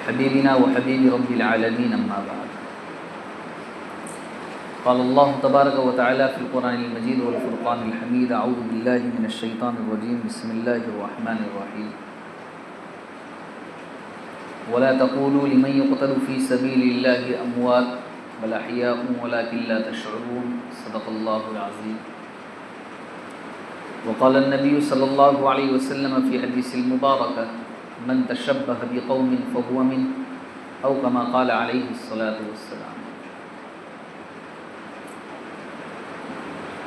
حبيبنا وحبيب رب العالمين أما بعد. قال الله تبارك وتعالى في القرآن المجيد والفرقان الحميد: أعوذ بالله من الشيطان الرجيم، بسم الله الرحمن الرحيم. ولا تقولوا لمن يقتل في سبيل الله أموات بل أحياء ولكن لا تشعرون. صدق الله العظيم. وقال النبي صلى الله عليه وسلم في حديث المبارك: من تشبه بقوم فهو منه، أو كما قال عليه الصلاة والسلام.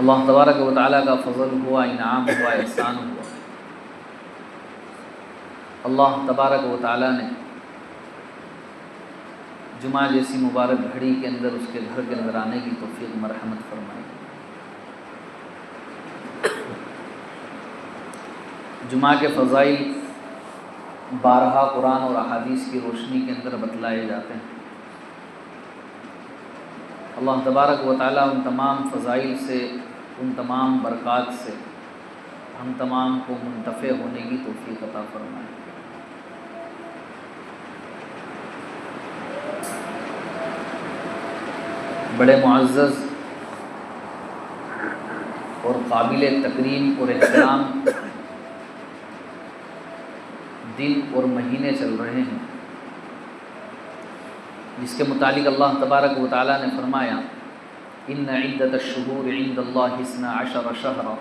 اللہ تبارک و تعالیٰ کا فضل ہوا، انعام ہوا، احسان ہوا. اللہ تبارک و تعالیٰ نے جمعہ جیسی مبارک گھڑی کے اندر اس کے گھر کے اندر آنے کی توفیق مرحمت فرمائی. جمعہ کے فضائل بارہا قرآن اور احادیث کی روشنی کے اندر بتلائے جاتے ہیں. اللہ تبارک و تعالیٰ ان تمام فضائل سے، ان تمام برکات سے ہم تمام کو منتفع ہونے کی توفیق عطا فرمائے. بڑے معزز اور قابل تکریم اور احترام دن اور مہینے چل رہے ہیں، جس کے متعلق اللہ تبارک و تعالیٰ نے فرمایا: ان عدۃ الشہور عند اللہ 12 شہرا.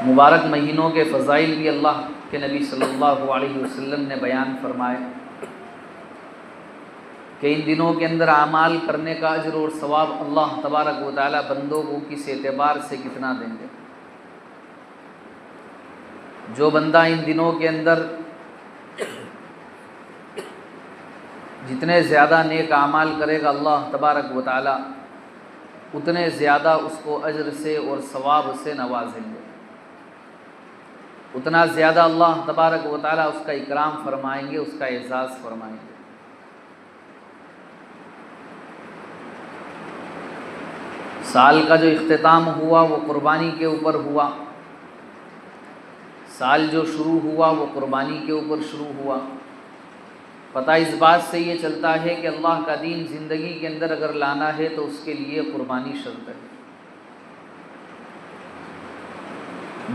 مبارک مہینوں کے فضائل بھی اللہ کے نبی صلی اللہ علیہ وسلم نے بیان فرمائے کہ ان دنوں کے اندر اعمال کرنے کا اجر اور ثواب اللہ تبارک و تعالیٰ بندوں کو کس اعتبار سے کتنا دیں گے. جو بندہ ان دنوں کے اندر جتنے زیادہ نیک اعمال کرے گا، اللہ تبارک و تعالیٰ اتنے زیادہ اس کو اجر سے اور ثواب سے نوازیں گے، اتنا زیادہ اللہ تبارک و تعالیٰ اس کا اکرام فرمائیں گے، اس کا اعزاز فرمائیں گے. سال کا جو اختتام ہوا وہ قربانی کے اوپر ہوا. سال جو شروع ہوا وہ قربانی کے اوپر شروع ہوا. پتہ اس بات سے یہ چلتا ہے کہ اللہ کا دین زندگی کے اندر اگر لانا ہے تو اس کے لیے قربانی شرط ہے.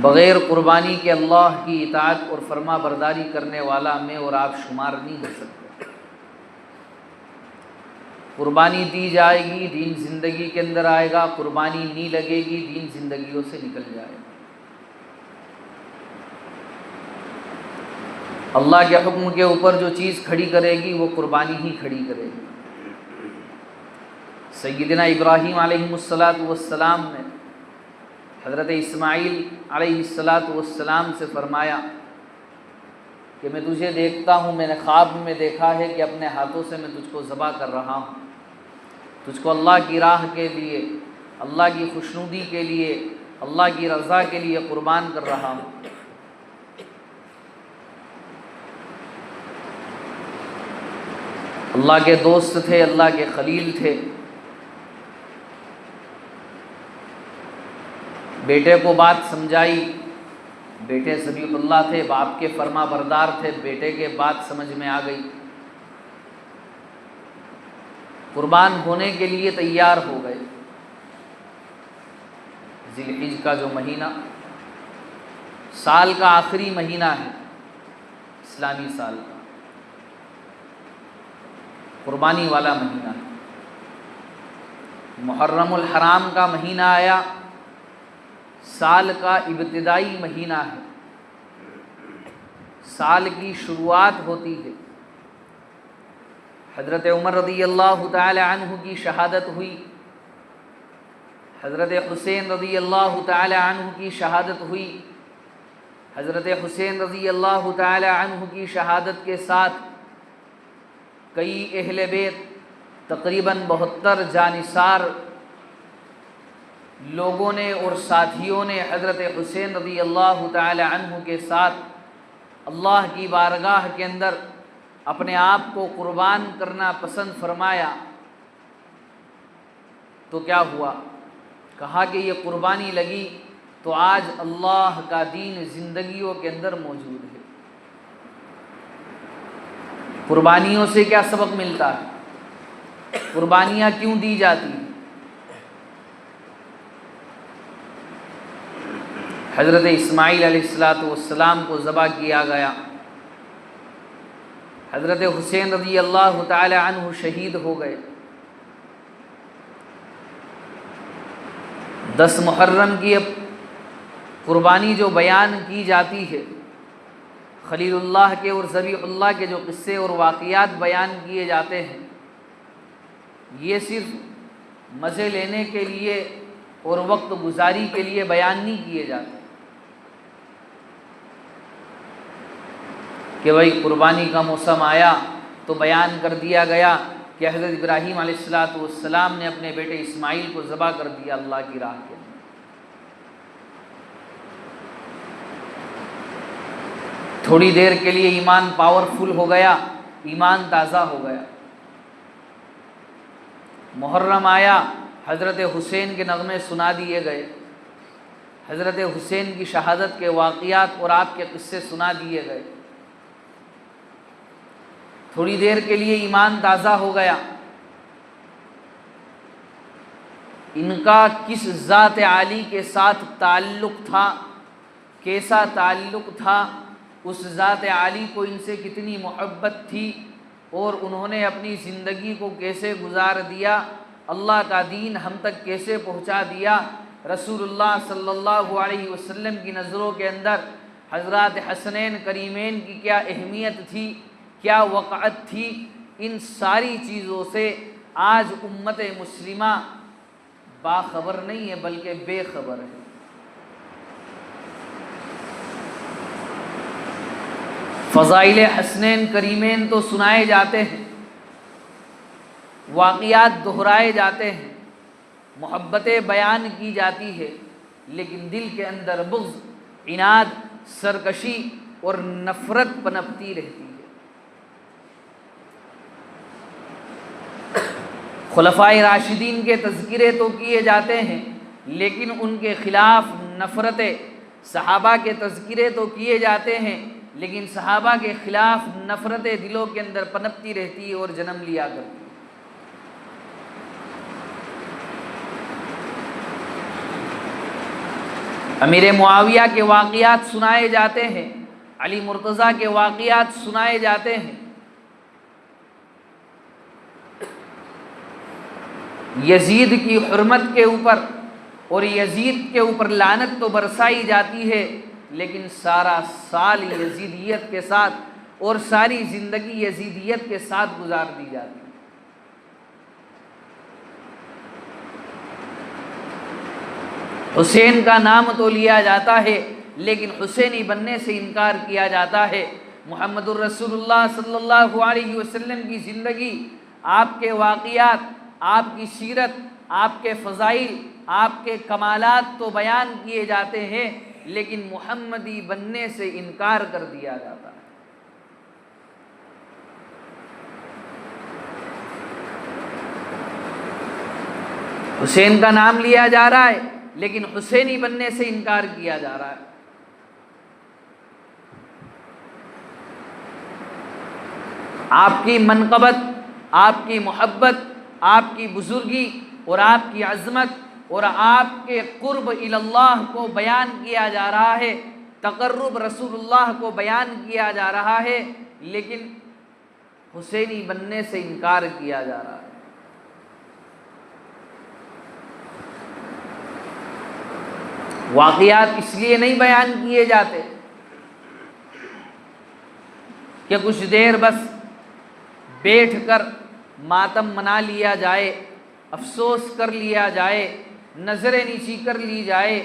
بغیر قربانی کے اللہ کی اطاعت اور فرما برداری کرنے والا میں اور آپ شمار نہیں ہو سکتے. قربانی دی جائے گی، دین زندگی کے اندر آئے گا. قربانی نہیں لگے گی، دین زندگیوں سے نکل جائے گا. اللہ کے حکم کے اوپر جو چیز کھڑی کرے گی وہ قربانی ہی کھڑی کرے گی. سیدنا ابراہیم علیہ السلام نے حضرت اسماعیل علیہ السلام سے فرمایا کہ میں تجھے دیکھتا ہوں، میں نے خواب میں دیکھا ہے کہ اپنے ہاتھوں سے میں تجھ کو ذبح کر رہا ہوں، تجھ کو اللہ کی راہ کے لیے، اللہ کی خوشنودی کے لیے، اللہ کی رضا کے لیے قربان کر رہا ہوں. اللہ کے دوست تھے، اللہ کے خلیل تھے. بیٹے کو بات سمجھائی. بیٹے صدیق اللہ تھے، باپ کے فرما بردار تھے. بیٹے کے بات سمجھ میں آ گئی، قربان ہونے کے لیے تیار ہو گئے. ذی الحجہ کا جو مہینہ سال کا آخری مہینہ ہے، اسلامی سال کا قربانی والا مہینہ ہے. محرم الحرام کا مہینہ آیا، سال کا ابتدائی مہینہ ہے، سال کی شروعات ہوتی ہے. حضرت عمر رضی اللہ تعالی عنہ کی شہادت ہوئی، حضرت حسین رضی اللہ تعالی عنہ کی شہادت ہوئی. حضرت حسین رضی اللہ تعالی عنہ کی شہادت کے ساتھ کئی اہل بیت، تقریباً 72 جانثار لوگوں نے اور ساتھیوں نے حضرت حسین رضی اللہ تعالی عنہ کے ساتھ اللہ کی بارگاہ کے اندر اپنے آپ کو قربان کرنا پسند فرمایا. تو کیا ہوا؟ کہا کہ یہ قربانی لگی تو آج اللہ کا دین زندگیوں کے اندر موجود ہے۔ قربانیوں سے کیا سبق ملتا ہے؟ قربانیاں کیوں دی جاتی ہیں؟ حضرت اسماعیل علیہ السلام کو ذبح کیا گیا، حضرت حسین رضی اللہ تعالی عنہ شہید ہو گئے۔ 10 محرم کی اب قربانی جو بیان کی جاتی ہے، خلیل اللہ کے اور ذبیح اللہ کے جو قصے اور واقعات بیان کیے جاتے ہیں، یہ صرف مزے لینے کے لیے اور وقت گزاری کے لیے بیان نہیں کیے جاتے کہ بھائی قربانی کا موسم آیا تو بیان کر دیا گیا کہ حضرت ابراہیم علیہ السلام نے اپنے بیٹے اسماعیل کو ذبح کر دیا اللہ کی راہ کے اندر۔ تھوڑی دیر کے لیے ایمان پاورفل ہو گیا، ایمان تازہ ہو گیا۔ محرم آیا، حضرت حسین کے نغمے سنا دیے گئے، حضرت حسین کی شہادت کے واقعات اور آپ کے قصے سنا دیے گئے۔ تھوڑی دیر کے لیے ایمان تازہ ہو گیا۔ ان کا کس ذات عالی کے ساتھ تعلق تھا، کیسا تعلق تھا، اس ذات عالی کو ان سے کتنی محبت تھی، اور انہوں نے اپنی زندگی کو کیسے گزار دیا، اللہ کا دین ہم تک کیسے پہنچا دیا۔ رسول اللہ صلی اللہ علیہ وسلم کی نظروں کے اندر حضرات حسنین کریمین کی کیا اہمیت تھی، کیا وقعت تھی، ان ساری چیزوں سے آج امت مسلمہ باخبر نہیں ہے بلکہ بے خبر ہے۔ فضائل حسنین کریمین تو سنائے جاتے ہیں، واقعات دہرائے جاتے ہیں، محبتیں بیان کی جاتی ہے، لیکن دل کے اندر بغض، عناد، سرکشی اور نفرت پنپتی رہتی ہے۔ خلفائے راشدین کے تذکرے تو کیے جاتے ہیں، لیکن ان کے خلاف نفرتیں، صحابہ کے تذکرے تو کیے جاتے ہیں، لیکن صحابہ کے خلاف نفرتیں دلوں کے اندر پنپتی رہتی ہے اور جنم لیا کرتی ہے۔ امیر معاویہ کے واقعات سنائے جاتے ہیں، علی مرتضیٰ کے واقعات سنائے جاتے ہیں۔ یزید کی حرمت کے اوپر اور یزید کے اوپر لعنت تو برسائی جاتی ہے، لیکن سارا سال یزیدیت کے ساتھ اور ساری زندگی یزیدیت کے ساتھ گزار دی جاتی ہے۔ حسین کا نام تو لیا جاتا ہے، لیکن حسینی بننے سے انکار کیا جاتا ہے۔ محمد الرسول اللہ صلی اللہ علیہ وسلم کی زندگی، آپ کے واقعات، آپ کی سیرت، آپ کے فضائل، آپ کے کمالات تو بیان کیے جاتے ہیں، لیکن محمدی بننے سے انکار کر دیا جاتا ہے۔ حسین کا نام لیا جا رہا ہے، لیکن حسینی بننے سے انکار کیا جا رہا ہے۔ آپ کی منقبت، آپ کی محبت، آپ کی بزرگی اور آپ کی عظمت اور آپ کے قرب الی اللہ کو بیان کیا جا رہا ہے، تقرب رسول اللہ کو بیان کیا جا رہا ہے، لیکن حسینی بننے سے انکار کیا جا رہا ہے۔ واقعات اس لیے نہیں بیان کیے جاتے کہ کچھ دیر بس بیٹھ کر ماتم منا لیا جائے، افسوس کر لیا جائے، نظریں نیچی کر لی جائے،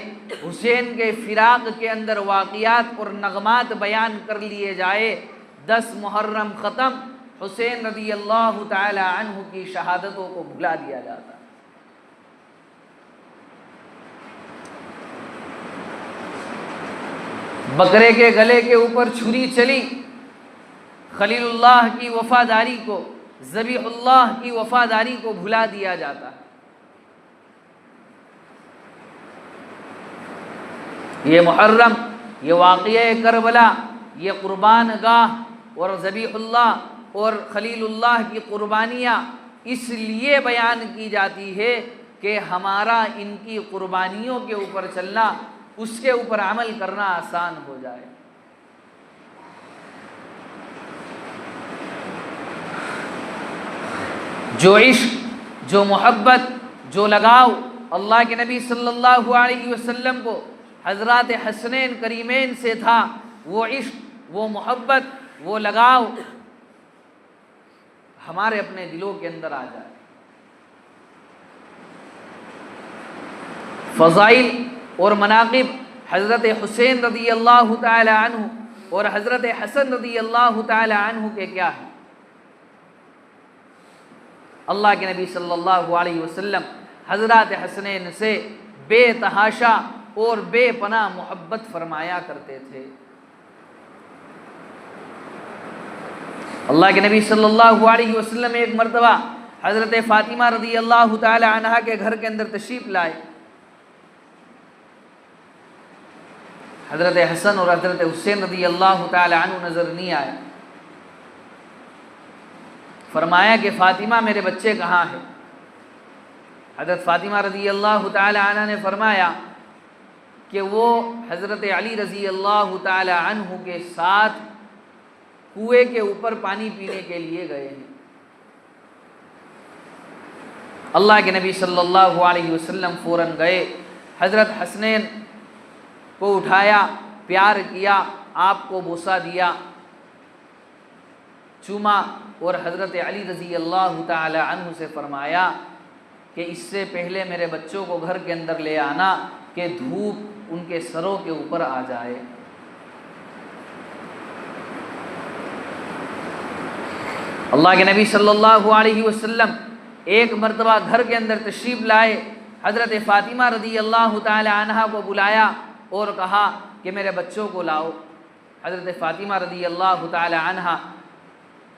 حسین کے فراق کے اندر واقعات اور نغمات بیان کر لیے جائے۔ 10 محرم ختم، حسین رضی اللہ تعالی عنہ کی شہادتوں کو بھلا دیا جاتا ہے۔ بکرے کے گلے کے اوپر چھری چلی، خلیل اللہ کی وفاداری کو، ذبیح اللہ کی وفاداری کو بھلا دیا جاتا ہے۔ یہ محرم، یہ واقعہ کربلا، یہ قربان گاہ اور ذبیح اللہ اور خلیل اللہ کی قربانیاں اس لیے بیان کی جاتی ہے کہ ہمارا ان کی قربانیوں کے اوپر چلنا، اس کے اوپر عمل کرنا آسان ہو جائے۔ جو عشق، جو محبت، جو لگاؤ اللہ کے نبی صلی اللہ علیہ وسلم کو حضرات حسنین کریمین سے تھا، وہ عشق، وہ محبت، وہ لگاؤ ہمارے اپنے دلوں کے اندر آ جائے۔ فضائل اور مناقب حضرت حسین رضی اللہ تعالی عنہ اور حضرت حسن رضی اللہ تعالی عنہ کے کیا ہیں؟ اللہ کے نبی صلی اللہ علیہ وسلم حضرات حسنین سے بے تحاشا اور بے پناہ محبت فرمایا کرتے تھے۔ اللہ کے نبی صلی اللہ علیہ وسلم ایک مرتبہ حضرت فاطمہ رضی اللہ تعالی عنہا کے گھر کے اندر تشریف لائے۔ حضرت حسن اور حضرت حسین رضی اللہ تعالی عنہ نظر نہیں آئے۔ فرمایا کہ فاطمہ میرے بچے کہاں ہیں؟ حضرت فاطمہ رضی اللہ تعالی عنہ نے فرمایا کہ وہ حضرت علی رضی اللہ تعالی عنہ کے ساتھ کنویں کے اوپر پانی پینے کے لیے گئے ہیں۔ اللہ کے نبی صلی اللہ علیہ وسلم فوراً گئے، حضرت حسنین کو اٹھایا، پیار کیا، آپ کو بوسہ دیا، چوما، اور حضرت علی رضی اللہ تعالی عنہ سے فرمایا کہ اس سے پہلے میرے بچوں کو گھر کے اندر لے آنا کہ دھوپ ان کے سروں کے اوپر آ جائے۔ اللہ کے نبی صلی اللہ علیہ وسلم ایک مرتبہ گھر کے اندر تشریف لائے، حضرت فاطمہ رضی اللہ تعالی عنہا کو بلایا اور کہا کہ میرے بچوں کو لاؤ۔ حضرت فاطمہ رضی اللہ تعالی عنہا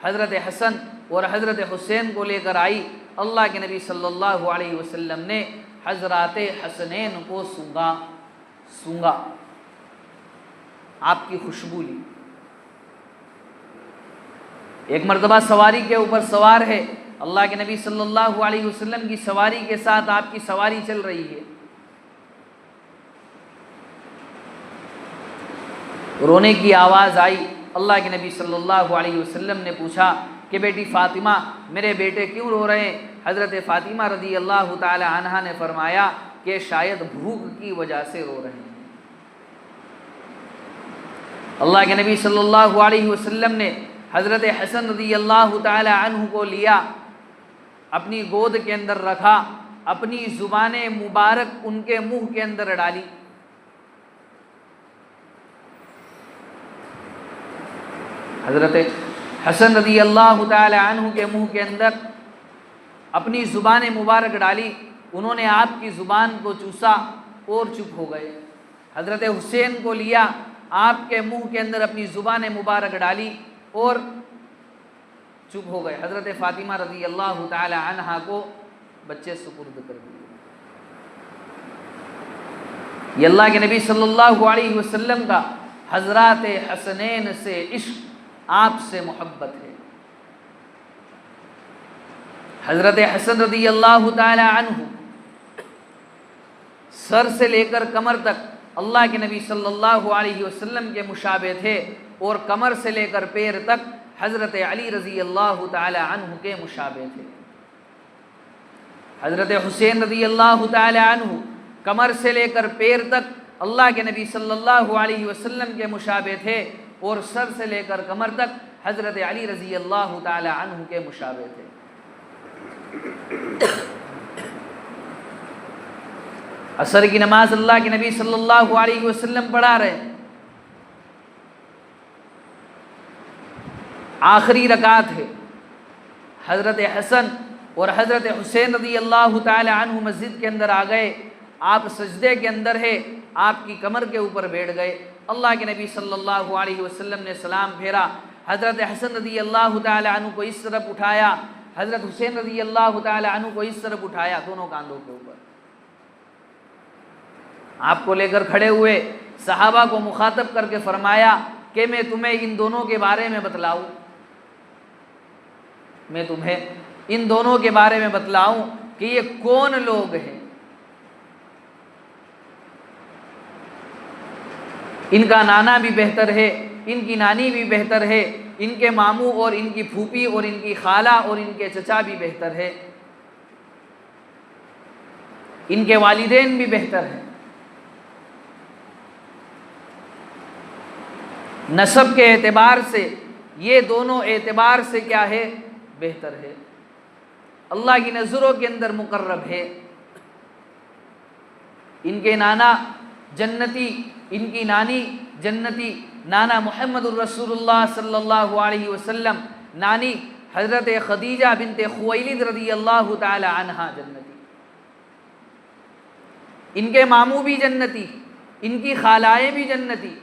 حضرت حسن اور حضرت حسین کو لے کر آئی۔ اللہ کے نبی صلی اللہ علیہ وسلم نے حضرات حسنین کو سونگا، آپ کی خوشبو لی۔ ایک مرتبہ سواری کے اوپر سوار ہے، اللہ کے نبی صلی اللہ علیہ وسلم کی سواری کے ساتھ آپ کی سواری چل رہی ہے، رونے کی آواز آئی۔ اللہ کے نبی صلی اللہ علیہ وسلم نے پوچھا کہ بیٹی فاطمہ میرے بیٹے کیوں رو رہے ہیں؟ حضرت فاطمہ رضی اللہ تعالی عنہا نے فرمایا کہ شاید بھوک کی وجہ سے رو رہے ہیں۔ اللہ کے نبی صلی اللہ علیہ وسلم نے حضرت حسن رضی اللہ تعالی عنہ کو لیا، اپنی گود کے اندر رکھا، اپنی زبان مبارک ان کے منہ کے اندر ڈالی۔ حضرت حسن رضی اللہ تعالی عنہ کے منہ کے اندر اپنی زبان مبارک ڈالی، انہوں نے آپ کی زبان کو چوسا اور چپ ہو گئے۔ حضرت حسین کو لیا، آپ کے منہ کے اندر اپنی زبان مبارک ڈالی اور چپ ہو گئے۔ حضرت فاطمہ رضی اللہ تعالی عنہا کو بچے سپرد کر دیے۔ یہ اللہ کے نبی صلی اللہ علیہ وسلم کا حضرات حسنین سے عشق، آپ سے محبت ہے۔ حضرت حسن رضی اللہ تعالی عنہ سر سے لے کر کمر تک اللہ کے نبی صلی اللہ علیہ وسلم کے مشابہ تھے، اور کمر سے لے کر پیر تک حضرت علی رضی اللہ تعالی عنہ کے مشابہ تھے۔ حضرت حسین رضی اللہ تعالی عنہ کمر سے لے کر پیر تک اللہ کے نبی صلی اللہ علیہ وسلم کے مشابہ تھے، اور سر سے لے کر کمر تک حضرت علی رضی اللہ تعالی عنہ کے مشابہ تھے۔ عصر کی نماز اللہ کے نبی صلی اللہ علیہ وسلم پڑھا رہے، آخری رکعت ہے، حضرت حسن اور حضرت حسین رضی اللہ تعالی عنہ مسجد کے اندر آ گئے، آپ سجدے کے اندر ہے، آپ کی کمر کے اوپر بیٹھ گئے۔ اللہ کے نبی صلی اللہ علیہ وسلم نے سلام پھیرا، حضرت حسن رضی اللہ تعالی عنہ کو اس طرف اٹھایا، حضرت حسین رضی اللہ تعالی عنہ کو اس طرف اٹھایا، دونوں کاندھوں کے اوپر آپ کو لے کر کھڑے ہوئے، صحابہ کو مخاطب کر کے فرمایا کہ میں تمہیں ان دونوں کے بارے میں بتلاؤں، میں تمہیں ان دونوں کے بارے میں بتلاؤں کہ یہ کون لوگ ہیں، ان کا نانا بھی بہتر ہے، ان کی نانی بھی بہتر ہے، ان کے ماموں اور ان کی پھوپھی اور ان کی خالہ اور ان کے چچا بھی بہتر ہے، ان کے والدین بھی بہتر ہیں، نسب کے اعتبار سے یہ دونوں اعتبار سے کیا ہے، بہتر ہے، اللہ کی نظروں کے اندر مقرب ہے، ان کے نانا جنتی، ان کی نانی جنتی، نانا محمد الرسول اللہ صلی اللہ علیہ وسلم، نانی حضرت خدیجہ بنت خویلد رضی اللہ تعالی عنہا جنتی، ان کے ماموں بھی جنتی، ان کی خالائیں بھی جنتی،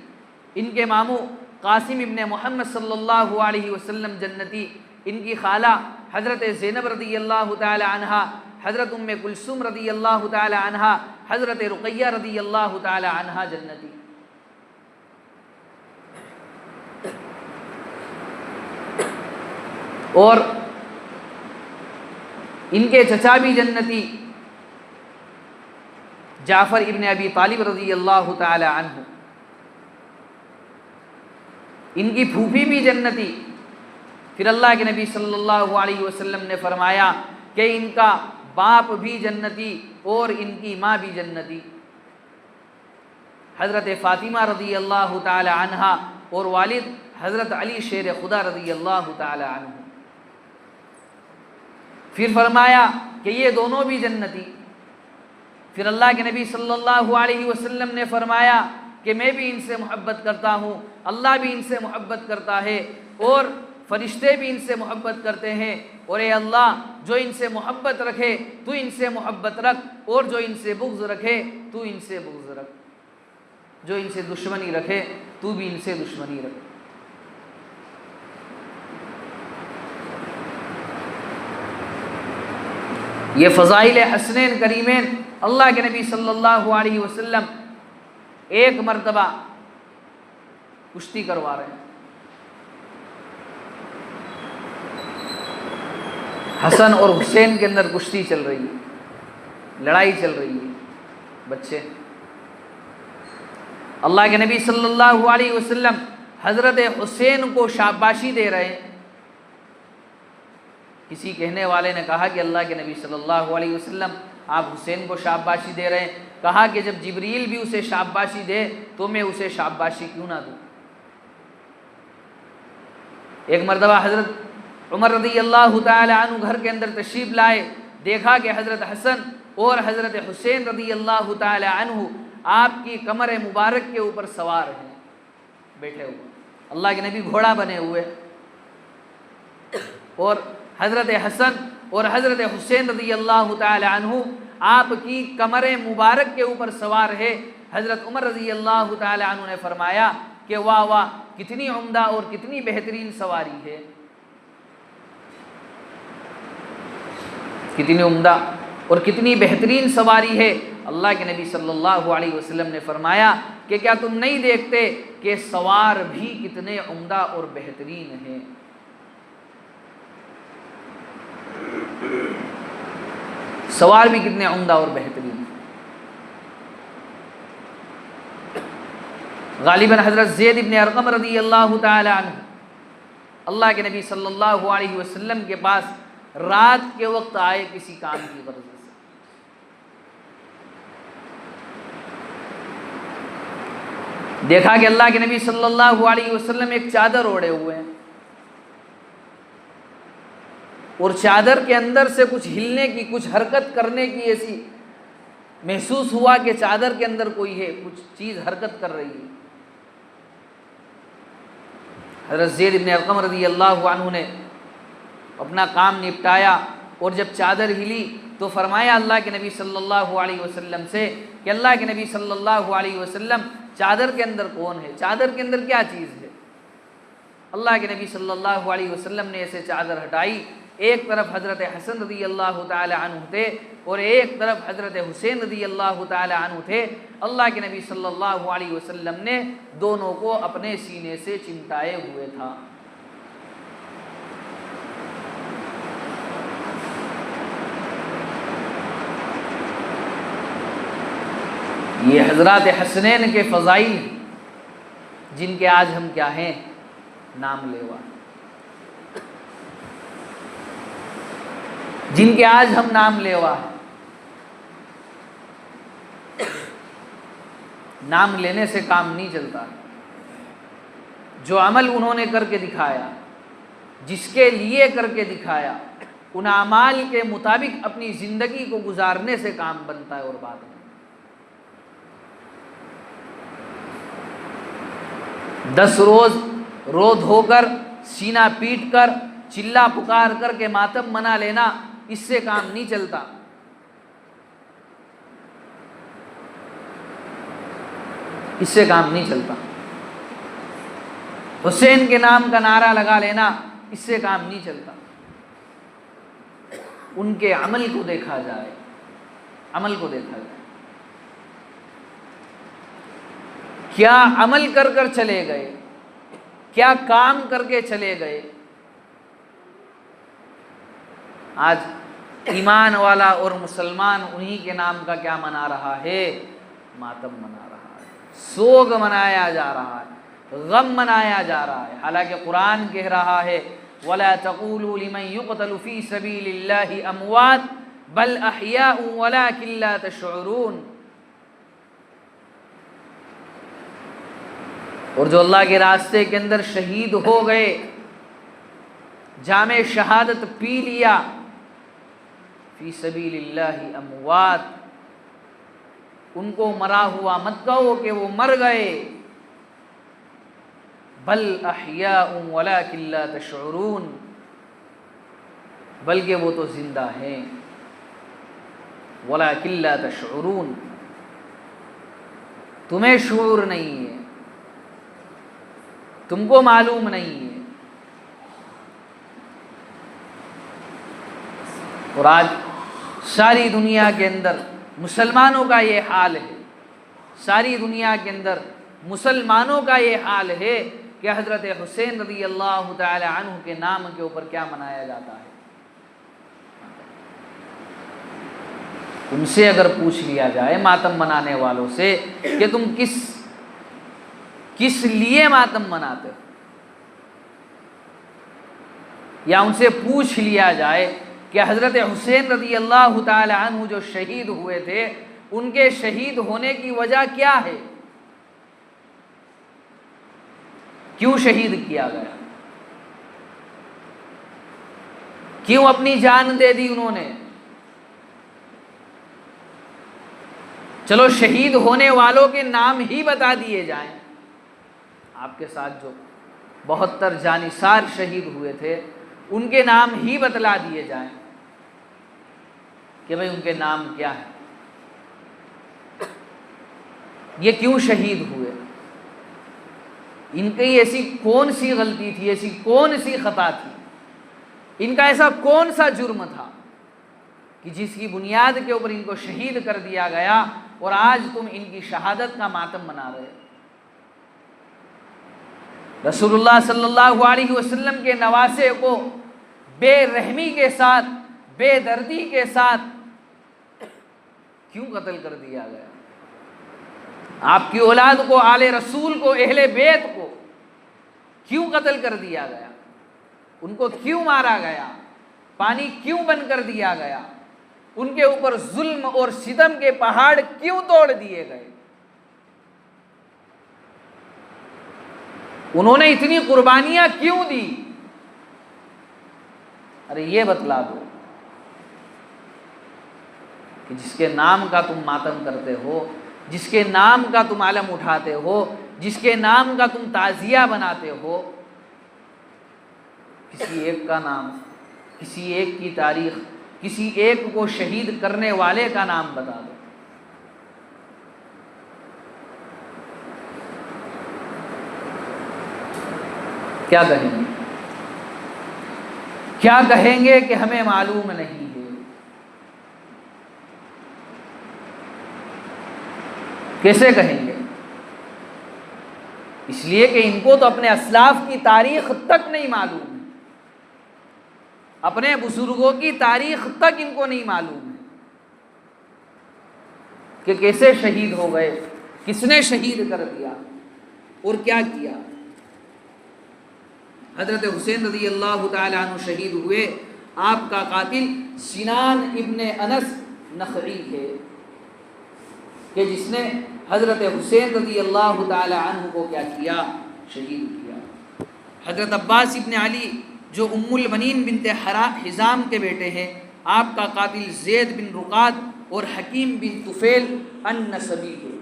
ان کے ماموں قاسم ابن محمد صلی اللہ علیہ وسلم جنتی، ان کی خالہ حضرت زینب رضی اللہ تعالی عنہا، حضرت ام کلثوم رضی اللہ تعالی عنہا، حضرت رقیہ رضی اللہ تعالی عنہا جنتی۔ اور ان کے چچا بھی جنتی، جعفر ابن ابی طالب رضی اللہ تعالی عنہ، ان کی پھوپھی بھی جنتی۔ پھر اللہ کے نبی صلی اللہ علیہ وسلم نے فرمایا کہ ان کا باپ بھی جنتی اور ان کی ماں بھی جنتی، حضرت فاطمہ رضی اللہ تعالی عنہا اور والد حضرت علی شیر خدا رضی اللہ تعالی عنہ۔ پھر فرمایا کہ یہ دونوں بھی جنتی۔ پھر اللہ کے نبی صلی اللہ علیہ وسلم نے فرمایا کہ میں بھی ان سے محبت کرتا ہوں، اللہ بھی ان سے محبت کرتا ہے اور فرشتے بھی ان سے محبت کرتے ہیں، اور اے اللہ جو ان سے محبت رکھے تو ان سے محبت رکھ، اور جو ان سے بغض رکھے تو ان سے بغض رکھ، جو ان سے دشمنی رکھے تو بھی ان سے دشمنی رکھ۔ یہ فضائل حسنین کریمین اللہ کے نبی صلی اللہ علیہ وسلم ایک مرتبہ کشتی کروا رہے ہیں، حسن اور حسین کے اندر کشتی چل رہی ہے، لڑائی چل رہی ہے، بچے۔ اللہ کے نبی صلی اللہ علیہ وسلم حضرت حسین کو شاباشی دے رہے ہیں۔ کسی کہنے والے نے کہا کہ اللہ کے نبی صلی اللہ علیہ وسلم آپ حسین کو شاباشی دے رہے ہیں، کہا کہ جب جبریل بھی اسے شاباشی دے تو میں اسے شاباشی کیوں نہ دوں۔ ایک مرتبہ حضرت عمر رضی اللہ تعالی عنہ گھر کے اندر تشریف لائے، دیکھا کہ حضرت حسن اور حضرت حسین رضی اللہ تعالی عنہ آپ کی کمر مبارک کے اوپر سوار ہیں، بیٹھے ہوئے، اللہ کے نبی گھوڑا بنے ہوئے، اور حضرت حسن اور حضرت حسین رضی اللہ تعالی عنہ آپ کی کمر مبارک کے اوپر سوار ہے۔ حضرت عمر رضی اللہ تعالی عنہ نے فرمایا کہ واہ واہ، کتنی عمدہ اور کتنی بہترین سواری ہے، کتنی عمدہ اور کتنی بہترین سواری ہے۔ اللہ کے نبی صلی اللہ علیہ وسلم نے فرمایا کہ کیا تم نہیں دیکھتے کہ سوار بھی کتنے عمدہ اور بہترین ہیں۔ سوار بھی کتنے عمدہ اور بہترین۔ غالباً حضرت زید ابن ارقم رضی اللہ تعالی عنہ اللہ کے نبی صلی اللہ علیہ وسلم کے پاس رات کے وقت آئے کسی کام کی غرض سے۔ دیکھا کہ اللہ کے نبی صلی اللہ علیہ وسلم ایک چادر اوڑھے ہوئے ہیں، اور چادر کے اندر سے کچھ ہلنے کی، کچھ حرکت کرنے کی ایسی محسوس ہوا کہ چادر کے اندر کوئی ہے، کچھ چیز حرکت کر رہی ہے۔ حضرت زید بن ارقم رضی اللہ عنہ نے اپنا کام نپٹایا، اور جب چادر ہلی تو فرمایا اللہ کے نبی صلی اللہ علیہ وسلم سے کہ اللہ کے نبی صلی اللہ علیہ وسلم چادر کے اندر کون ہے، چادر کے اندر کیا چیز ہے۔ اللہ کے نبی صلی اللہ علیہ وسلم نے ایسے چادر ہٹائی ایک طرف حضرت حسن رضی اللہ تعالی عنہ تھے اور ایک طرف حضرت حسین رضی اللہ تعالی عنہ تھے۔ اللہ کے نبی صلی اللہ علیہ وسلم نے دونوں کو اپنے سینے سے چمٹائے ہوئے تھا۔ یہ حضرات حسنین کے فضائل ہیں جن کے آج ہم کیا ہیں؟ نام لیوا، جن کے آج ہم نام لیوا ہیں۔ نام لینے سے کام نہیں چلتا، جو عمل انہوں نے کر کے دکھایا، جس کے لیے کر کے دکھایا، ان اعمال کے مطابق اپنی زندگی کو گزارنے سے کام بنتا ہے۔ اور بات میں 10 روز رو دھو کر، سینہ پیٹ کر، چلا پکار کر کے ماتم منا لینا، اس سے کام نہیں چلتا۔ اس سے کام نہیں چلتا۔ حسین کے نام کا نعرہ لگا لینا، اس سے کام نہیں چلتا۔ ان کے عمل کو دیکھا جائے، عمل کو دیکھا جائے، کیا عمل کر کر چلے گئے، کیا کام کر کے چلے گئے۔ آج ایمان والا اور مسلمان انہی کے نام کا کیا منا رہا ہے؟ ماتم منا رہا ہے، سوگ منایا جا رہا ہے، غم منایا جا رہا ہے۔ حالانکہ قرآن کہہ رہا ہے وَلَا تَقُولُوا لِمَنْ يُقْتَلُ فِي سَبِيلِ اللَّهِ أَمْوَاتٌ بَلْ أَحْيَاءٌ وَلَكِنْ لَا تَشْعُرُونَ۔ اور جو اللہ کے راستے کے اندر شہید ہو گئے، جام شہادت پی لیا، فی سبیل اللہ اموات، ان کو مرا ہوا مت کہو کہ وہ مر گئے، بل احیاء ولکن لا تشعرون، بلکہ وہ تو زندہ ہیں، ولکن لا تشعرون، تمہیں شعور نہیں ہے، تم کو معلوم نہیں ہے۔ اور آج ساری دنیا کے اندر مسلمانوں کا یہ حال ہے، ساری دنیا کے اندر مسلمانوں کا یہ حال ہے کہ حضرت حسین رضی اللہ تعالی عنہ کے نام کے اوپر کیا منایا جاتا ہے۔ ان سے اگر پوچھ لیا جائے، ماتم منانے والوں سے، کہ تم کس لیے ماتم مناتے ہو، یا ان سے پوچھ لیا جائے کہ حضرت حسین رضی اللہ تعالی عنہ جو شہید ہوئے تھے، ان کے شہید ہونے کی وجہ کیا ہے؟ کیوں شہید کیا گیا؟ کیوں اپنی جان دے دی انہوں نے؟ چلو شہید ہونے والوں کے نام ہی بتا دیے جائیں۔ آپ کے ساتھ جو 72 جانثار شہید ہوئے تھے، ان کے نام ہی بتلا دیے جائیں کہ بھئی ان کے نام کیا ہے، یہ کیوں شہید ہوئے، ان کی ایسی کون سی غلطی تھی، ایسی کون سی خطا تھی، ان کا ایسا کون سا جرم تھا کہ جس کی بنیاد کے اوپر ان کو شہید کر دیا گیا، اور آج تم ان کی شہادت کا ماتم منا رہے۔ رسول اللہ صلی اللہ علیہ وسلم کے نواسے کو بے رحمی کے ساتھ، بے دردی کے ساتھ کیوں قتل کر دیا گیا؟ آپ کی اولاد کو، آل رسول کو، اہل بیت کو کیوں قتل کر دیا گیا؟ ان کو کیوں مارا گیا؟ پانی کیوں بند کر دیا گیا؟ ان کے اوپر ظلم اور ستم کے پہاڑ کیوں توڑ دیے گئے؟ انہوں نے اتنی قربانیاں کیوں دی؟ ارے یہ بتلا دو کہ جس کے نام کا تم ماتم کرتے ہو، جس کے نام کا تم علم اٹھاتے ہو، جس کے نام کا تم تعزیہ بناتے ہو، کسی ایک کا نام، کسی ایک کی تاریخ، کسی ایک کو شہید کرنے والے کا نام بتا دو۔ کیا کہیں گے؟ کیا کہیں گے کہ ہمیں معلوم نہیں ہے؟ کیسے کہیں گے؟ اس لیے کہ ان کو تو اپنے اسلاف کی تاریخ تک نہیں معلوم ہے، اپنے بزرگوں کی تاریخ تک ان کو نہیں معلوم ہے کہ کیسے شہید ہو گئے، کس نے شہید کر دیا اور کیا کیا۔ حضرت حسین رضی اللہ تعالی عنہ شہید ہوئے، آپ کا قاتل سنان ابن انس نخعی ہے کہ جس نے حضرت حسین رضی اللہ تعالی عنہ کو کیا کیا؟ شہید کیا۔ حضرت عباس ابن علی جو ام البنین بنت حزام کے بیٹے ہیں، آپ کا قاتل زید بن رقاد اور حکیم بن طفیل النسبی ہے۔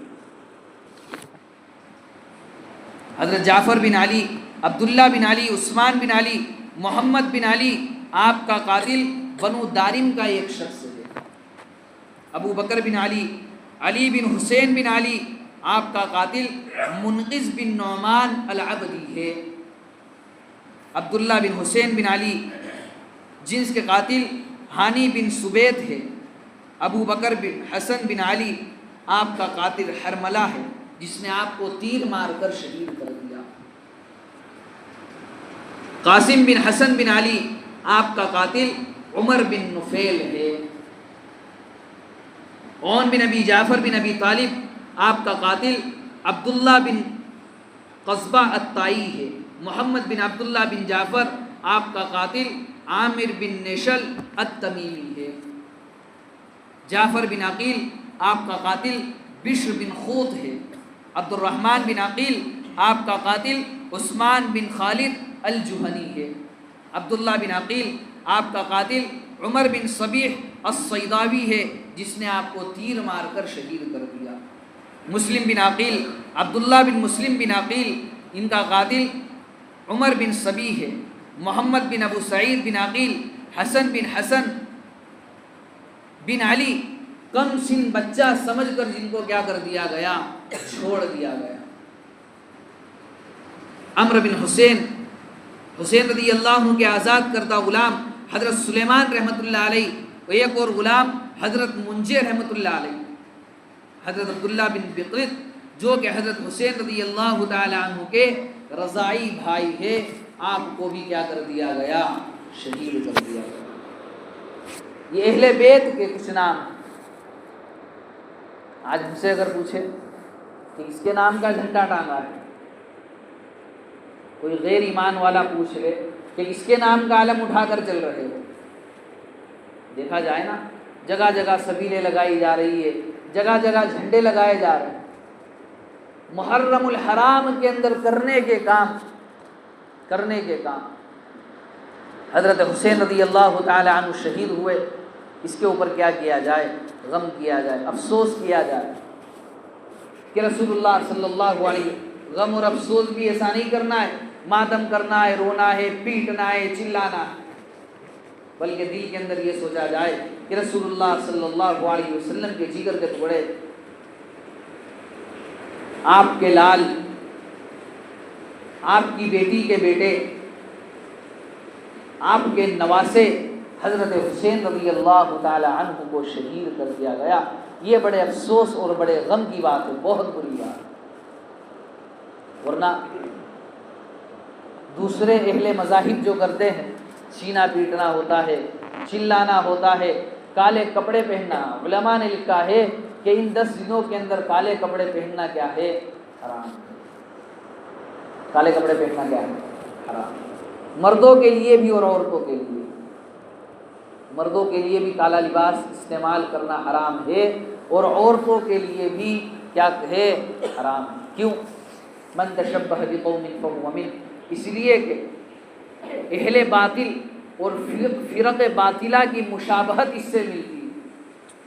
حضرت جعفر بن علی، عبداللہ بن علی، عثمان بن علی، محمد بن علی، آپ کا قاتل بنو دارم کا ایک شخص ہے۔ ابو بکر بن علی، علی بن حسین بن علی، آپ کا قاتل منقذ بن نعمان العبدی ہے۔ عبداللہ بن حسین بن علی جنس کے قاتل ہانی بن سبیت ہے۔ ابو بکر بن حسن بن علی، آپ کا قاتل حرملہ ہے جس نے آپ کو تیر مار کر شہید کر دیا۔ قاسم بن حسن بن علی، آپ کا قاتل عمر بن نفیل ہے۔ عون بن ابی جعفر بن ابی طالب، آپ کا قاتل عبداللہ بن قصبہ الطائی ہے۔ محمد بن عبداللہ بن جعفر، آپ کا قاتل عامر بن نیشل التمیمی ہے۔ جعفر بن عقیل، آپ کا قاتل بشر بن خوت ہے۔ عبد الرحمن بن عقیل، آپ کا قاتل عثمان بن خالد الجہنی ہے۔ عبداللہ بن عقیل، آپ کا قاتل عمر بن صبیح الصیداوی ہے جس نے آپ کو تیر مار کر شہید کر دیا۔ مسلم بن عقیل، عبداللہ بن مسلم بن عقیل، ان کا قاتل عمر بن صبیح ہے۔ محمد بن ابو سعید بن عقیل، حسن بن علی، کم سن بچہ سمجھ کر جن کو کیا کر دیا گیا؟ چھوڑ دیا گیا۔ عمرو بن حسین، حسین رضی اللہ عنہ کے آزاد کردہ غلام حضرت سلیمان رحمۃ اللہ علیہ، و ایک اور غلام حضرت منجے رحمۃ اللہ علیہ۔ حضرت عبداللہ بن بقرت جو کہ حضرت حسین رضی اللہ تعالی عنہ کے رضاعی بھائی ہے، آپ کو بھی کیا کر دیا گیا؟ شہید کر دیا گیا۔ یہ اہل بیت کے کچھ نام۔ آج ہم سے اگر پوچھے کہ اس کے نام کا جھنڈا ٹانگا ہے، کوئی غیر ایمان والا پوچھ لے کہ اس کے نام کا علم اٹھا کر چل رہے ہو، دیکھا جائے نا جگہ جگہ سبیلیں لگائی جا رہی ہے، جگہ جگہ جھنڈے لگائے جا رہے ہیں۔ محرم الحرام کے اندر کرنے کے کام حضرت حسین رضی اللہ تعالی عنہ شہید ہوئے، اس کے اوپر کیا کیا جائے؟ غم کیا جائے، افسوس کیا جائے کہ رسول اللہ صلی اللہ علیہ وسلم، غم اور افسوس بھی ایسا نہیں کرنا ہے ماتم کرنا ہے، رونا ہے، پیٹنا ہے، چلانا ہے، بلکہ دل کے اندر یہ سوچا جائے کہ رسول اللہ صلی اللہ علیہ وسلم کے جگر کے ٹکڑے، آپ کے لال، آپ کی بیٹی کے بیٹے، آپ کے نواسے حضرت حسین رضی اللہ تعالی عنہ کو شہید کر دیا گیا۔ یہ بڑے افسوس اور بڑے غم کی بات ہے، بہت بری بات ہے۔ ورنہ دوسرے اہل مذاہب جو کرتے ہیں، سینہ پیٹنا ہوتا ہے، چلانا ہوتا ہے، کالے کپڑے پہننا، علماء نے لکھا ہے کہ ان 10 دنوں کے اندر کالے کپڑے پہننا کیا ہے؟ حرام ہے۔ کالے کپڑے پہننا کیا ہے؟ حرام۔ مردوں کے لیے بھی اور عورتوں کے لیے، مردوں کے لیے بھی کالا لباس استعمال کرنا حرام ہے، اور عورتوں کے لیے بھی کیا ہے؟ حرام ہے۔ کیوں؟ من تشبہ بقوم فہو منہ، اس لیے کہ اہل باطل اور فرق باطلہ کی مشابہت اس سے ملتی ہے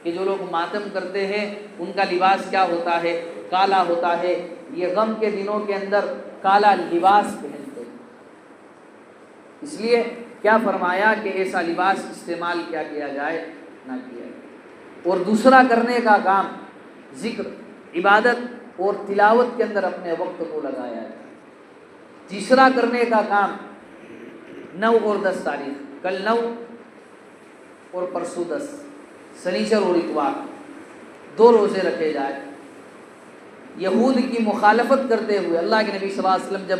کہ جو لوگ ماتم کرتے ہیں ان کا لباس کیا ہوتا ہے؟ کالا ہوتا ہے۔ یہ غم کے دنوں کے اندر کالا لباس پہنتے ہیں، اس لیے کیا فرمایا کہ ایسا لباس استعمال کیا جائے؟ نہ کیا جائے۔ اور دوسرا کرنے کا کام ذکر، عبادت اور تلاوت کے اندر اپنے وقت کو لگایا جائے۔ تیسرا کرنے کا کام 9 اور 10 تاریخ کل 9 اور پرسوں 10 سنیچر اور اتوار 2 روزے رکھے جائے۔ یہود کی مخالفت کرتے ہوئے اللہ کے نبی صلی اللہ علیہ وسلم جب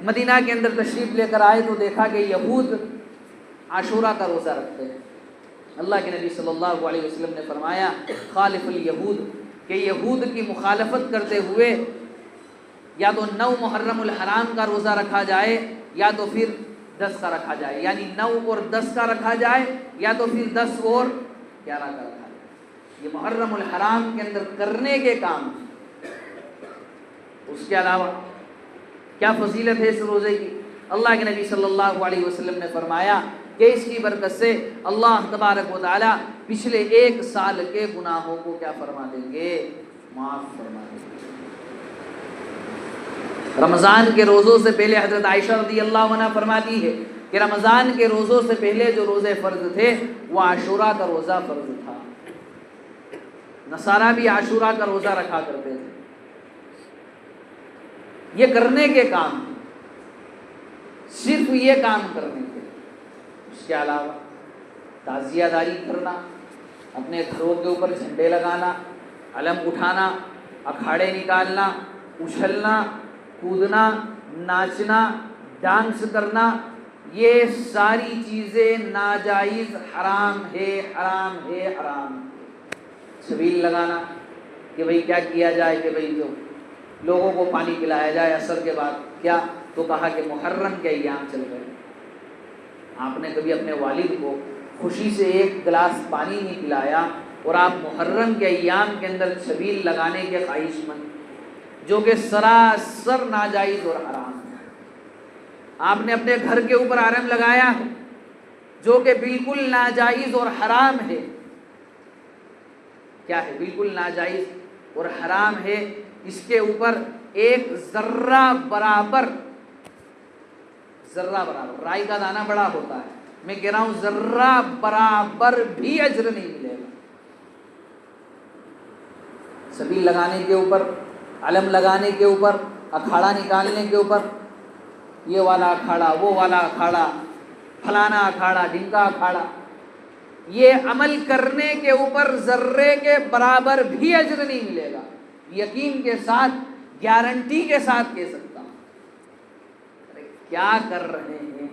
مدینہ کے اندر تشریف لے کر آئے تو دیکھا کہ یہود عاشورہ کا روزہ رکھتے ہیں۔ اللہ کے نبی صلی اللہ علیہ وسلم نے فرمایا خالف الیہود، کہ یہود کی مخالفت کرتے ہوئے یا تو 9 محرم الحرام کا روزہ رکھا جائے یا تو پھر 10 کا رکھا جائے، یعنی 9 اور 10 کا رکھا جائے یا تو پھر 10 اور 11 کا رکھا جائے۔ یہ محرم الحرام کے اندر کرنے کے کام۔ اس کے علاوہ کیا فضیلت ہے اس روزے کی؟ اللہ کے نبی صلی اللہ علیہ وسلم نے فرمایا کہ اس کی برکت سے اللہ تبارک و تعالی پچھلے 1 سال کے گناہوں کو کیا فرما دیں گے؟ معاف فرما دیں گے۔ رمضان کے روزوں سے پہلے حضرت عائشہ رضی اللہ عنہ فرماتی ہے کہ رمضان کے روزوں سے پہلے جو روزے فرض تھے وہ عاشورہ کا روزہ فرض تھا۔ نصارہ بھی عاشورہ کا روزہ رکھا کرتے تھے۔ یہ کرنے کے کام، صرف یہ کام کرنے کے۔ اس کے علاوہ تعزیہ داری کرنا، اپنے گھروں کے اوپر جھنڈے لگانا، علم اٹھانا، اکھاڑے نکالنا، اچھلنا، کودنا، ناچنا، ڈانس کرنا، یہ ساری چیزیں ناجائز، حرام ہے، حرام ہے، حرام ہے۔ سبیل لگانا کہ بھئی کیا کیا جائے کہ بھئی جو لوگوں کو پانی پلایا جائے عصر کے بعد، کیا تو کہا کہ محرم کے ایام چل گئے۔ آپ نے کبھی اپنے والد کو خوشی سے 1 گلاس پانی نہیں پلایا اور آپ محرم کے ایام کے اندر سبیل لگانے کے خواہش مند، جو کہ سراسر ناجائز اور حرام ہے۔ آپ نے اپنے گھر کے اوپر حرم لگایا ہے جو کہ بالکل ناجائز اور حرام ہے۔ کیا ہے؟ بالکل ناجائز اور حرام ہے۔ اس کے اوپر 1 ذرہ برابر رائی کا دانہ بڑا ہوتا ہے، میں کہہ رہا ہوں ذرہ برابر بھی اجر نہیں ملے گا۔ سبیل لگانے کے اوپر، علم لگانے کے اوپر، اکھاڑا نکالنے کے اوپر، یہ والا اکھاڑا، وہ والا اکھاڑا، فلانا اکھاڑا، ڈھمکا اکھاڑا، یہ عمل کرنے کے اوپر ذرے کے برابر بھی اجر نہیں ملے گا۔ یقین کے ساتھ، گارنٹی کے ساتھ کہہ سکتا ہوں۔ کیا کر رہے ہیں؟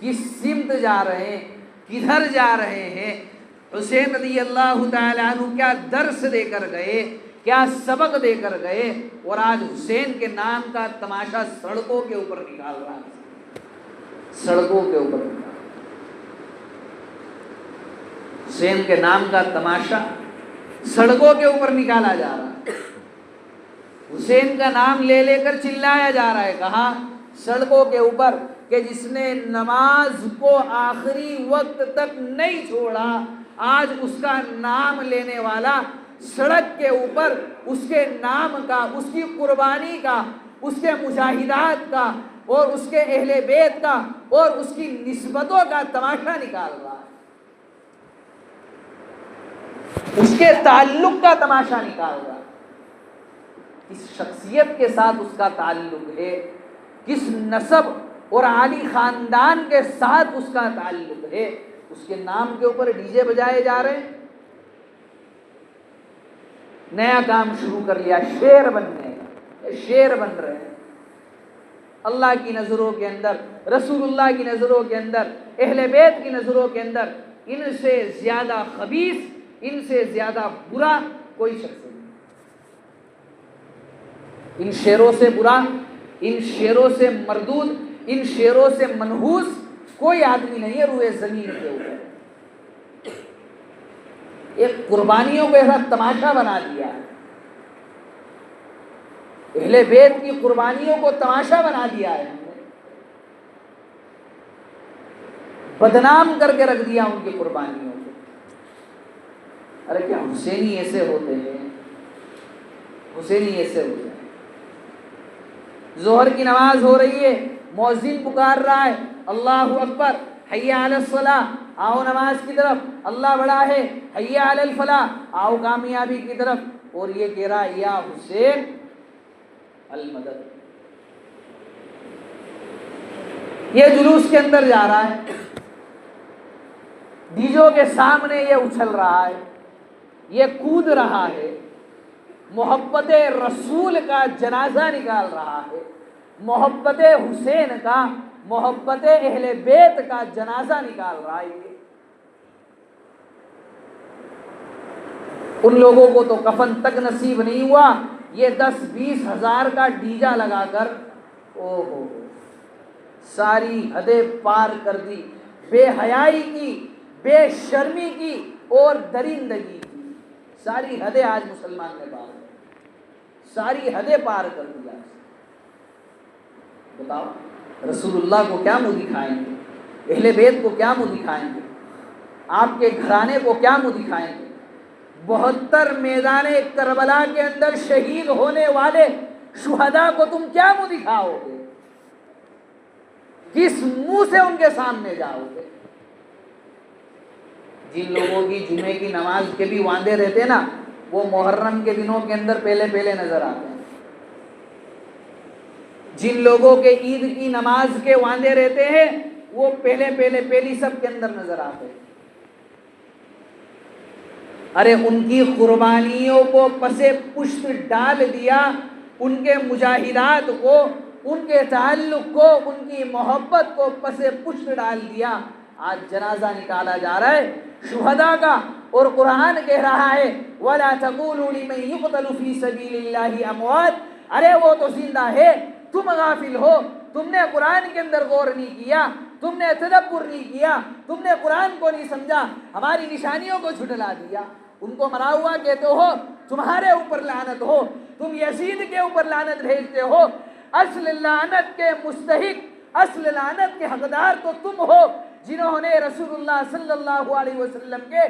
کس سمت جا رہے ہیں؟ کدھر جا رہے ہیں؟ حسین رضی اللہ تعالی عنہ کیا درس دے کر گئے، کیا سبق دے کر گئے، اور آج حسین کے نام کا تماشا سڑکوں کے اوپر نکال رہا ہے۔ سڑکوں کے اوپر نکال، حسین کے نام کا تماشا سڑکوں کے اوپر نکالا جا رہا ہے۔ حسین کا نام لے لے کر چلایا جا رہا ہے، کہاں؟ سڑکوں کے اوپر، کہ جس نے نماز کو آخری وقت تک نہیں چھوڑا، آج اس کا نام لینے والا سڑک کے اوپر اس کے نام کا، اس کی قربانی کا، اس کے مجاہدات کا اور اس کے اہل بیت کا اور اس کی نسبتوں کا تماشا نکال رہا ہے، اس کے تعلق کا تماشا نکال رہا ہے۔ کس شخصیت کے ساتھ اس کا تعلق ہے، کس نسب اور عالی خاندان کے ساتھ اس کا تعلق ہے، اس کے نام کے اوپر ڈی جے بجائے جا رہے ہیں۔ نیا کام شروع کر لیا، شیر بننے کا، شیر بن رہے ہیں۔ اللہ کی نظروں کے اندر، رسول اللہ کی نظروں کے اندر، اہل بیت کی نظروں کے اندر ان سے زیادہ خبیث، ان سے زیادہ برا کوئی شخص نہیں۔ ان شیروں سے برا، ان شیروں سے مردود، ان شیروں سے منحوس کوئی آدمی نہیں ہے روئے زمین کے اوپر۔ ایک قربانیوں کو ایسا تماشا بنا دیا ہے، اہل بیت کی قربانیوں کو تماشا بنا دیا ہے، بدنام کر کے رکھ دیا ان کی قربانیوں کو۔ ارے کیا حسینی ایسے ہوتے ہیں؟ حسینی ایسے ہوتے ہیں۔ ظہر کی نماز ہو رہی ہے، مؤذن پکار رہا ہے، اللہ اکبر، حی علی الصلاۃ، آؤ نماز کی طرف، اللہ بڑا ہے، حی علی الفلاح، آؤ کامیابی کی طرف، اور یہ کہہ رہا ہے یا حسین المدد۔ یہ جلوس کے اندر جا رہا ہے، ڈیجوں کے سامنے یہ اچھل رہا ہے، یہ کود رہا ہے، محبت رسول کا جنازہ نکال رہا ہے، محبت حسین کا، محبت اہل بیت کا جنازہ نکال رہا ہے۔ ان لوگوں کو تو کفن تک نصیب نہیں ہوا، یہ 10-20 ہزار کا ڈیجا لگا کر ساری حدیں پار کر دی، بے حیائی کی، بے شرمی کی اور درندگی کی۔ ساری حدیں آج مسلمان نے پار کر، ساری حدیں پار کر دیا۔ بتاؤ رسول اللہ کو کیا منہ دکھائیں گے، اہل بیت کو کیا منہ دکھائیں گے، آپ کے گھرانے کو کیا منہ دکھائیں گے؟ 72 میدان کربلا کے اندر شہید ہونے والے شہداء کو تم کیا منہ دکھاؤ گے؟ کس منہ سے ان کے سامنے جاؤ گے؟ جن لوگوں کی جمعے کی نماز کے بھی واندے رہتے ہیں نا، وہ محرم کے دنوں کے اندر پہلے نظر آتے ہیں۔ جن لوگوں کے عید کی نماز کے واندے رہتے ہیں وہ پہلی سب کے اندر نظر آتے ہیں۔ ارے ان کی قربانیوں کو پسے پشت ڈال دیا، ان کے مجاہدات کو، ان کے تعلق کو، ان کی محبت کو پسے پشت ڈال دیا۔ آج جنازہ نکالا جا رہا ہے شہداء کا، اور قرآن کہہ رہا ہے وَلَا تَقُولُوا لِمَن يُقْتَلُ فِي سَبِيلِ اللَّهِ أَمْوَاتٌ، ارے وہ تو زندہ ہے، تم غافل ہو، تم نے قرآن کے اندر غور نہیں کیا، تم نے تدبر نہیں کیا، تم نے قرآن کو نہیں سمجھا، ہماری نشانیوں کو جھٹلا دیا، ان کو مرا ہوا کہتے ہو، تمہارے اوپر لعنت ہو، تم یزید کے اوپر لعنت بھیجتے ہو۔ اصل لعنت کے مستحق، اصل لعنت کے حقدار تو تم ہو، جنہوں نے رسول اللہ صلی اللہ علیہ وسلم کے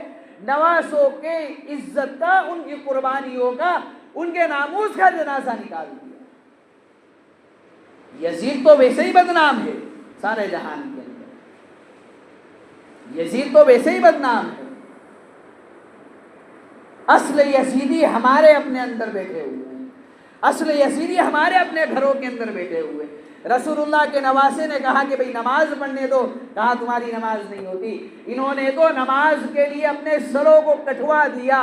نواسوں کے عزت کا، ان کی قربانیوں کا، ان کے ناموس کا جنازہ نکال دیا۔ یزید تو ویسے ہی بدنام ہے سارے جہان کے اندر، یزید تو ویسے ہی بدنام ہے۔ اصل یزیدی ہمارے اپنے اندر بیٹھے ہوئے ہیں، اصل یزیدی ہمارے اپنے گھروں کے اندر بیٹھے ہوئے ہیں۔ رسول اللہ کے نواسے نے کہا کہ بھئی نماز پڑھنے دو، کہا تمہاری نماز نہیں ہوتی۔ انہوں نے تو نماز کے لیے اپنے سروں کو کٹوا دیا،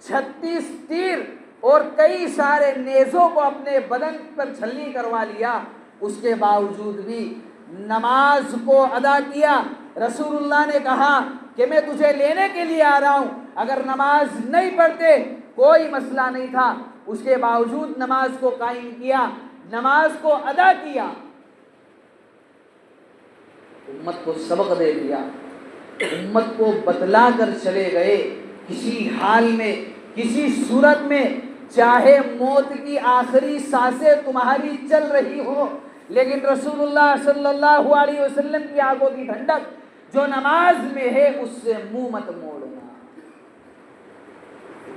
36 تیر اور کئی سارے نیزوں کو اپنے بدن پر چھلنی کروا لیا، اس کے باوجود بھی نماز کو ادا کیا۔ رسول اللہ نے کہا کہ میں تجھے لینے کے لیے آ رہا ہوں، اگر نماز نہیں پڑھتے کوئی مسئلہ نہیں تھا، اس کے باوجود نماز کو قائم کیا، نماز کو ادا کیا، امت کو سبق دے دیا، امت کو بتلا کر چلے گئے، کسی حال میں، کسی صورت میں، چاہے موت کی آخری سانسیں تمہاری چل رہی ہو، لیکن رسول اللہ صلی اللہ علیہ وسلم کی آنکھوں کی ٹھنڈک جو نماز میں ہے اس سے منہ مت موڑنا۔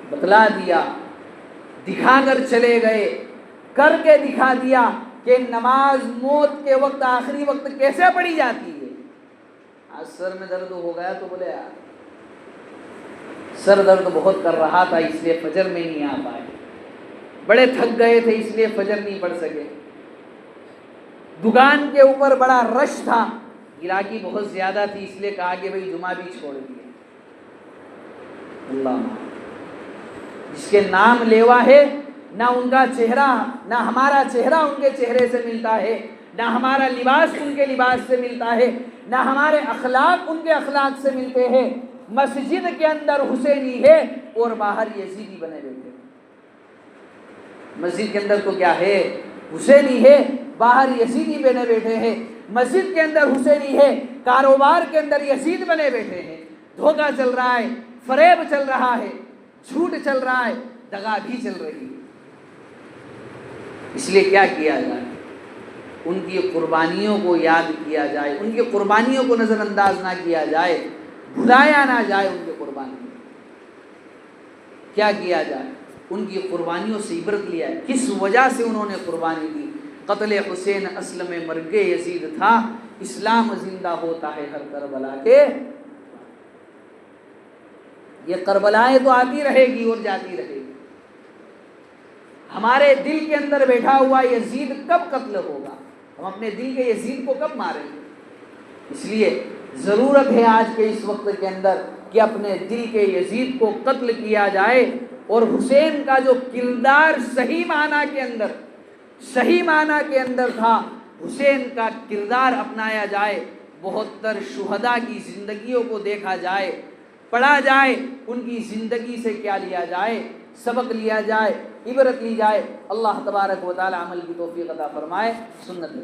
بتلا دیا، دکھا کر چلے گئے، کر کے دکھا دیا کہ نماز موت کے وقت، آخری وقت کیسے پڑھی جاتی ہے۔ آج سر میں درد ہو گیا تو بولے یار سر درد بہت کر رہا تھا اس لیے فجر میں نہیں آ پائے، بڑے تھک گئے تھے اس لیے فجر نہیں پڑھ سکے، دکان کے اوپر بڑا رش تھا، گراہکی بہت زیادہ تھی اس لیے کہا کہ بھئی جمعہ بھی چھوڑ دیے۔ اللہ، جس کے نام لیوا ہے، نہ ان کا چہرہ، نہ ہمارا چہرہ ان کے چہرے سے ملتا ہے، نہ ہمارا لباس ان کے لباس سے ملتا ہے، نہ ہمارے اخلاق ان کے اخلاق سے ملتے ہیں۔ مسجد کے اندر حسینی ہے اور باہر یزیدی بنے بیٹھے۔ مسجد کے اندر تو کیا ہے، حسینی ہے، باہر یزیدی بنے بیٹھے ہیں۔ مسجد کے اندر حسینی ہے، کاروبار کے اندر یزید بنے بیٹھے ہیں۔ دھوکہ چل رہا ہے، فریب چل رہا ہے، جھوٹ چل رہا ہے، دغا بھی چل رہی ہے۔ اس لیے کیا کیا جائے، ان کی قربانیوں کو یاد کیا جائے، ان کی قربانیوں کو نظر انداز نہ کیا جائے، بھلایا نہ جائے ان کی قربانیوں۔ کیا کیا جائے، ان کی قربانیوں سے عبرت لیا ہے، کس وجہ سے انہوں نے قربانی دی۔ قتل حسین اصل میں مرگ یزید تھا، اسلام زندہ ہوتا ہے ہر کربلا کے۔ یہ کربلائیں تو آتی رہے گی اور جاتی رہے گی، ہمارے دل کے اندر بیٹھا ہوا یزید کب قتل ہوگا، ہم اپنے دل کے یزید کو کب ماریں گے؟ اس لیے ضرورت ہے آج کے اس وقت کے اندر کہ اپنے دل کے یزید کو قتل کیا جائے، اور حسین کا جو کردار صحیح معنی کے اندر تھا، حسین کا کردار اپنایا جائے، 72 شہداء کی زندگیوں کو دیکھا جائے، پڑھا جائے، ان کی زندگی سے کیا لیا جائے، سبق لیا جائے، عبرت لی جائے۔ اللہ تبارک و تعالی عمل کی توفیق عطا فرمائے۔ سنت میں